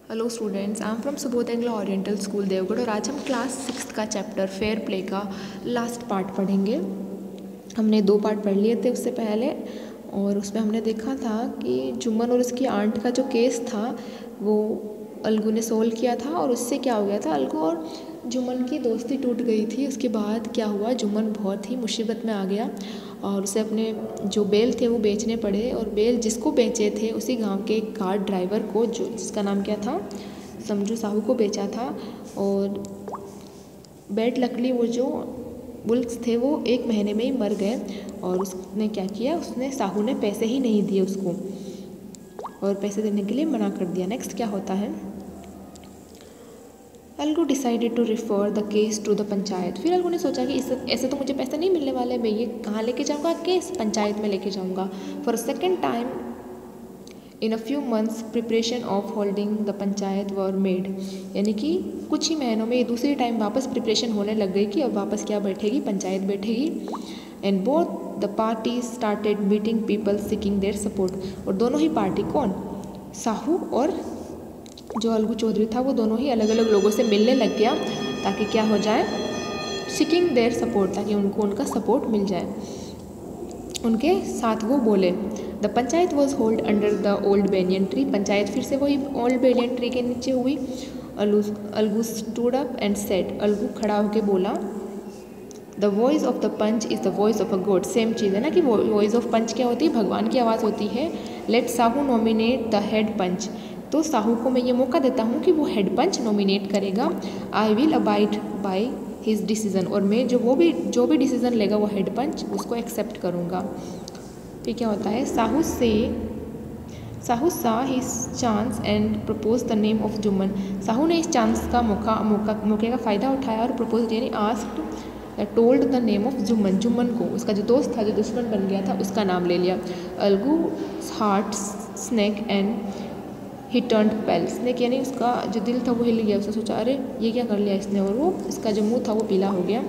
Hello students, I am from Subodh Anglo Oriental school Deogarh और आज हम क्लास 6 का चैप्टर फेयर प्ले का लास्ट पार्ट पढ़ेंगे। हमने 2 पार्ट पढ़ लिए थे उससे पहले और उसमें हमने देखा था कि जुम्मन और उसकी आंट का जो केस था वो अलगू ने सोल्व किया था और उससे क्या हो गया था, अलगू और जुम्मन की दोस्ती टूट गई थी। उसके बाद क्या हुआ, जुम्मन बहुत ही मुसीबत में आ गया और उसे अपने जो बैल थे वो बेचने पड़े और बैल जिसको बेचे थे उसी गांव के एक कार ड्राइवर को, जो जिसका नाम क्या था, समझू साहू को बेचा था। और बैड लकली वो जो बुल्स थे वो 1 महीने में ही मर गए और उसने क्या किया, उसने साहू ने पैसे ही नहीं दिए उसको और पैसे देने के लिए मना कर दिया। नेक्स्ट क्या होता है, Algu decided to refer the case to the panchayat. फिर अलगू ने सोचा कि ऐसे तो मुझे पैसे नहीं मिलने वाले, मैं ये कहाँ लेके जाऊँगा, केस पंचायत में लेके जाऊँगा। For second time in a few months preparation of holding the panchayat were made, यानी कि कुछ ही महीनों में ये दूसरी टाइम वापस प्रिपरेशन होने लग गई कि अब वापस क्या बैठेगी, पंचायत बैठेगी। And both the party started meeting people seeking their support. और दोनों ही पार्टी, कौन, साहू और जो अलगू चौधरी था, वो दोनों ही अलग अलग लोगों से मिलने लग गया ताकि क्या हो जाए, सीकिंग देयर सपोर्ट, ताकि उनको उनका सपोर्ट मिल जाए, उनके साथ वो बोले। The panchayat was hold under the old banyan tree. Panchayat फिर से वही ओल्ड बेनियन ट्री के नीचे हुई। Algu stood up and said, Algu खड़ा होकर बोला, the voice of the panch is the voice of a god. Same चीज़ है ना कि वॉइस ऑफ पंच क्या होती है, भगवान की आवाज़ होती है। Let Sahu nominate the head panch. तो साहू को मैं ये मौका देता हूँ कि वो हेड पंच नॉमिनेट करेगा। I will abide by his decision, और मैं जो भी डिसीज़न लेगा वो हेड पंच, उसको एक्सेप्ट करूँगा। फिर क्या होता है, साहू सा his chance and propose the name of Jumman. Sahu ने इस चांस का मौके का फ़ायदा उठाया और प्रपोज यानी asked told the name of Jumman. Jumman को, उसका जो दोस्त था, जो दुश्मन बन गया था, उसका नाम ले लिया। Algu heart snake and he turned pale. Snake यानी उसका जो दिल था वो हिल गया। उसने सोचा, अरे ये क्या कर लिया इसने, और वो इसका जो मुंह था वो पीला हो गया।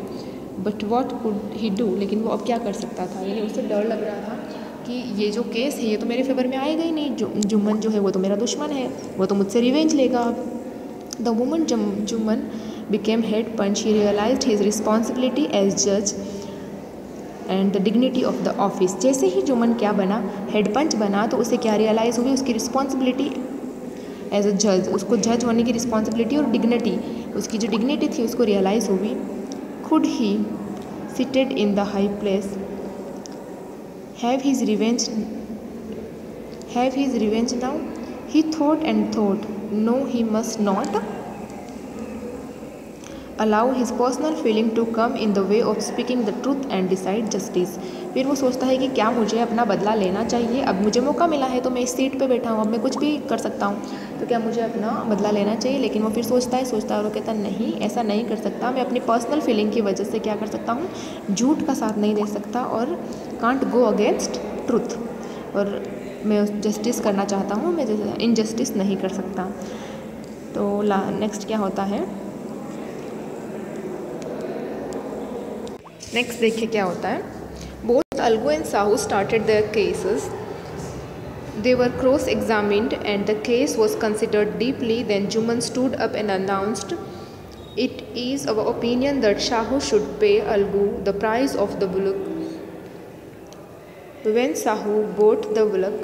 But what could he do, लेकिन वो अब क्या कर सकता था, यानी उसे डर लग रहा था कि ये जो केस है ये तो मेरे फेवर में आएगा ही नहीं, जुम्मन जो है वो तो मेरा दुश्मन है, वो तो मुझसे रिवेंज लेगा अब। The woman Jumman became head panch. He realised his responsibility as जज and the dignity of the office. जैसे ही जुम्मन क्या बना, हेड पंच बना, तो उसे क्या रियलाइज़ हुई, उसकी रिस्पॉन्सिबिलिटी एज अ जज, उसको जज होने की रिस्पॉन्सिबिलिटी और डिग्निटी, उसकी जो डिग्निटी थी उसको रियलाइज़ हुई। खुड ही seated in the high place have his revenge now? He thought and thought, no, he must not allow his personal feeling to come in the way of speaking the truth and decide justice. फिर वो सोचता है कि क्या मुझे अपना बदला लेना चाहिए, अब मुझे मौका मिला है तो मैं इस सीट पे बैठा हूँ, अब मैं कुछ भी कर सकता हूँ, तो क्या मुझे अपना बदला लेना चाहिए। लेकिन वो फिर सोचता है और वो कहता नहीं, ऐसा नहीं कर सकता, मैं अपनी पर्सनल फीलिंग की वजह से क्या कर सकता हूँ, झूठ का साथ नहीं दे सकता और कांट गो अगेंस्ट ट्रुथ, और मैं जस्टिस करना चाहता हूँ, मैं इनजस्टिस नहीं कर सकता। तो नेक्स्ट क्या होता है, नेक्स्ट देखिए क्या होता है। Both Algu and Sahu started their cases. They were cross-examined and the case was considered deeply. Then Juman stood up and announced, it is our opinion that Sahu should pay Algu the price of the bullock. When Sahu bought the bullock,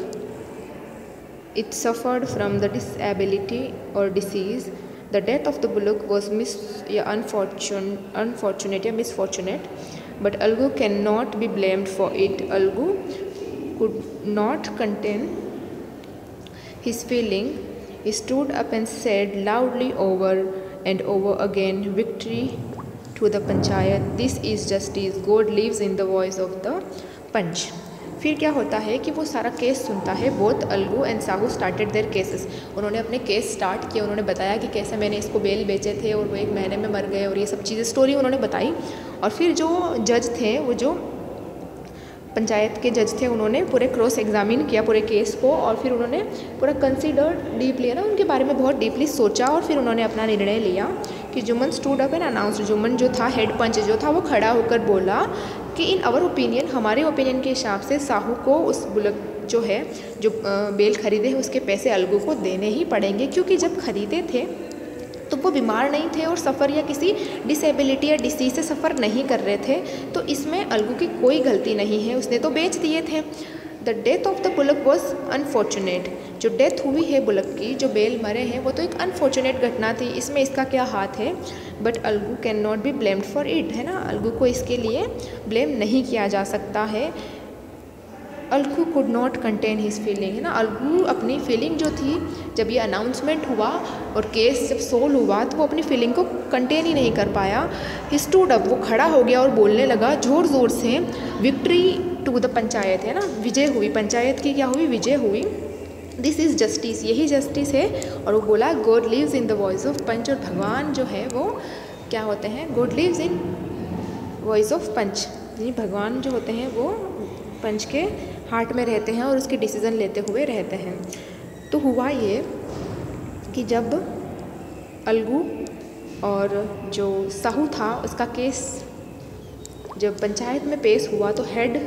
it suffered from the disability or disease. The death of the bullock was misfortunate, but Algu cannot be blamed for it. Algu could not contain his feeling. He stood up and said loudly over and over again, victory to the panchayat, this is justice, God lives in the voice of the punch. फिर क्या होता है कि वो सारा case सुनता है। Both Algu and Sahu started their cases. उन्होंने अपने केस स्टार्ट किए, उन्होंने बताया कि कैसे मैंने इसको बेल बेचे थे और वो 1 महीने में मर गए, और ये सब चीज़ें स्टोरी उन्होंने बताई। और फिर जो जज थे, वो जो पंचायत के जज थे, उन्होंने पूरे क्रॉस एग्जामिन किया पूरे केस को, और फिर उन्होंने पूरा कंसिडर्ड डीपली, ना उनके बारे में बहुत डीपली सोचा, और फिर उन्होंने अपना निर्णय लिया कि Jumman stood up and announced. Jumman जो था, हेड पंच जो था, वो खड़ा होकर बोला कि इन आवर ओपिनियन, हमारे ओपिनियन के हिसाब से साहू को उस बुलक जो है जो बेल खरीदे हैं उसके पैसे अलगू को देने ही पड़ेंगे, क्योंकि जब खरीदे थे तो वो बीमार नहीं थे और सफ़र या किसी डिसेबिलिटी या डिसीज से सफ़र नहीं कर रहे थे, तो इसमें अलगू की कोई गलती नहीं है, उसने तो बेच दिए थे। The death of the bullock was unfortunate, जो डेथ हुई है बुलक की, जो बेल मरे हैं, वो तो एक अनफॉर्चुनेट घटना थी, इसमें इसका क्या हाथ है। But Algu can not be blamed for it, है ना, अलगू को इसके लिए ब्लेम नहीं किया जा सकता है। Algu could not contain his feeling, है ना, अलगू अपनी फीलिंग जो थी, जब ये अनाउंसमेंट हुआ और केस जब सोल्व हुआ तो वो अपनी फीलिंग को कंटेन ही नहीं कर पाया। ही स्टूड अप, वो खड़ा हो गया और बोलने लगा ज़ोर ज़ोर से, विक्ट्री टू द पंचायत, है ना, विजय हुई, पंचायत की क्या हुई, विजय हुई। दिस इज़ जस्टिस, यही जस्टिस है। और वो बोला God lives in the voice of panch, और भगवान जो है वो क्या होते हैं, God lives in voice of panch, यानी भगवान जो होते हैं वो पंच के हार्ट में रहते हैं और उसके डिसीज़न लेते हुए रहते हैं। तो हुआ ये कि जब अलगू और जो साहू था उसका केस जब पंचायत में पेश हुआ तो हेड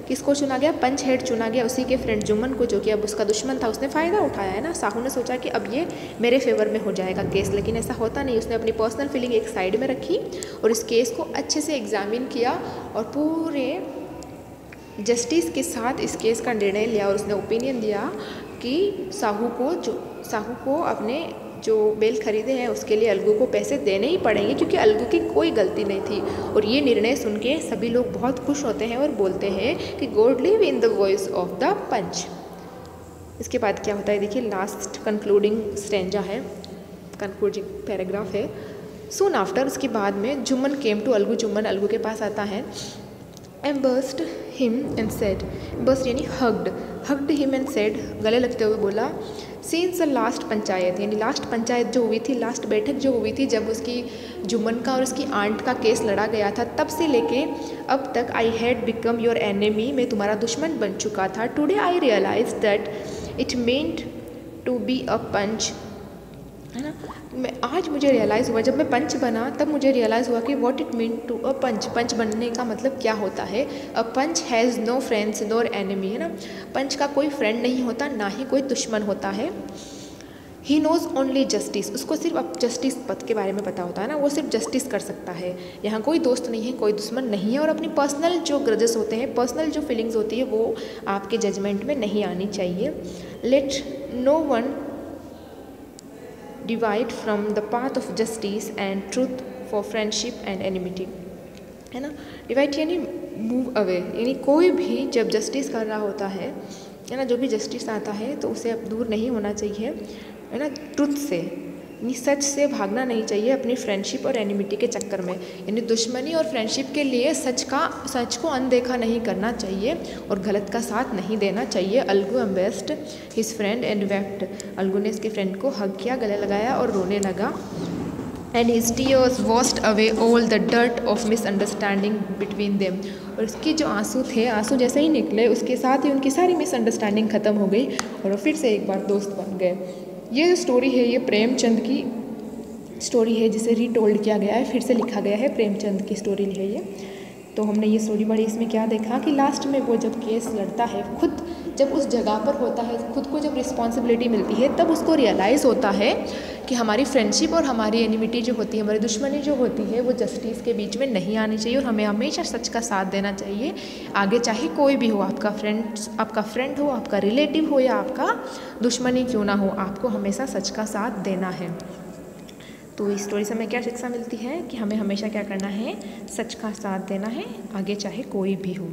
किसको चुना गया, पंच हेड चुना गया, उसी के फ्रेंड जुम्मन को, जो कि अब उसका दुश्मन था, उसने फ़ायदा उठाया, है ना। साहू ने सोचा कि अब ये मेरे फेवर में हो जाएगा केस, लेकिन ऐसा होता नहीं। उसने अपनी पर्सनल फीलिंग एक साइड में रखी और इस केस को अच्छे से एग्जामिन किया और पूरे जस्टिस के साथ इस केस का निर्णय लिया और उसने ओपिनियन दिया कि साहू को अपने जो बेल खरीदे हैं उसके लिए अलगू को पैसे देने ही पड़ेंगे, क्योंकि अलगू की कोई गलती नहीं थी। और ये निर्णय सुन के सभी लोग बहुत खुश होते हैं और बोलते हैं कि god live in the voice of the panch. इसके बाद क्या होता है देखिए, लास्ट कंक्लूडिंग स्टेंजा है, कंक्लूडिंग पैराग्राफ है। सून आफ्टर, उसके बाद में जुम्मन केम टू अलगू, जुम्मन अलगू के पास आता है। Embraced him and said, embraced यानी हग्ड हिम एंड सेड, गले लगते हुए बोला, सिंस द लास्ट पंचायत, यानी लास्ट पंचायत जो हुई थी, लास्ट बैठक जो हुई थी जब उसकी जुम्मन का और उसकी आंट का केस लड़ा गया था, तब से लेके अब तक I had become your enemy, मैं तुम्हारा दुश्मन बन चुका था। Today I realise that it meant to be a panch, है ना। मैं आज मुझे रियलाइज़ हुआ, जब मैं पंच बना तब मुझे रियलाइज़ हुआ कि what it mean to a panch, पंच बनने का मतलब क्या होता है। A panch has no friends nor enemy, है ना, पंच का कोई फ्रेंड नहीं होता, ना ही कोई दुश्मन होता है। ही नोज़ ओनली जस्टिस, उसको सिर्फ अब जस्टिस पद के बारे में पता होता है ना, वो सिर्फ जस्टिस कर सकता है। यहाँ कोई दोस्त नहीं है, कोई दुश्मन नहीं है, और अपनी पर्सनल जो ग्रजेस होते हैं, पर्सनल जो फीलिंग्स होती है, वो आपके जजमेंट में नहीं आनी चाहिए। Let no one divide from the path of justice and truth for friendship and enmity, है ना। डिवाइड यानी मूव अवे, यानी कोई भी जब जस्टिस कर रहा होता है ना, जो भी जस्टिस आता है तो उसे अब दूर नहीं होना चाहिए, है ना, ट्रुथ से, यानी सच से भागना नहीं चाहिए अपनी फ्रेंडशिप और एनिमिटी के चक्कर में, यानी दुश्मनी और फ्रेंडशिप के लिए सच को अनदेखा नहीं करना चाहिए और गलत का साथ नहीं देना चाहिए। Algu embraced his friend and wept, Algu ने इसके फ्रेंड को हग किया, गले लगाया और रोने लगा। And his tears washed away all the dirt of misunderstanding between them, और उसके जो आंसू थे, आंसू जैसे ही निकले उसके साथ ही उनकी सारी मिसअंडरस्टैंडिंग ख़त्म हो गई और वो फिर से एक बार दोस्त बन गए। ये जो स्टोरी है ये प्रेमचंद की स्टोरी है, जिसे रीटोल्ड किया गया है, फिर से लिखा गया है, प्रेमचंद की स्टोरी है ये। तो हमने ये स्टोरी पढ़ी, इसमें क्या देखा कि लास्ट में वो जब केस लड़ता है, खुद जब उस जगह पर होता है, खुद को जब रिस्पॉन्सिबिलिटी मिलती है, तब उसको रियलाइज़ होता है कि हमारी फ्रेंडशिप और हमारी एनिमिटी जो होती है, हमारी दुश्मनी जो होती है, वो जस्टिस के बीच में नहीं आनी चाहिए और हमें हमेशा सच का साथ देना चाहिए। आगे चाहे कोई भी हो, आपका फ्रेंड हो, आपका रिलेटिव हो या आपका दुश्मनी क्यों ना हो, आपको हमेशा सच का साथ देना है। तो इस स्टोरी से हमें क्या शिक्षा मिलती है कि हमें हमेशा क्या करना है, सच का साथ देना है, आगे चाहे कोई भी हो।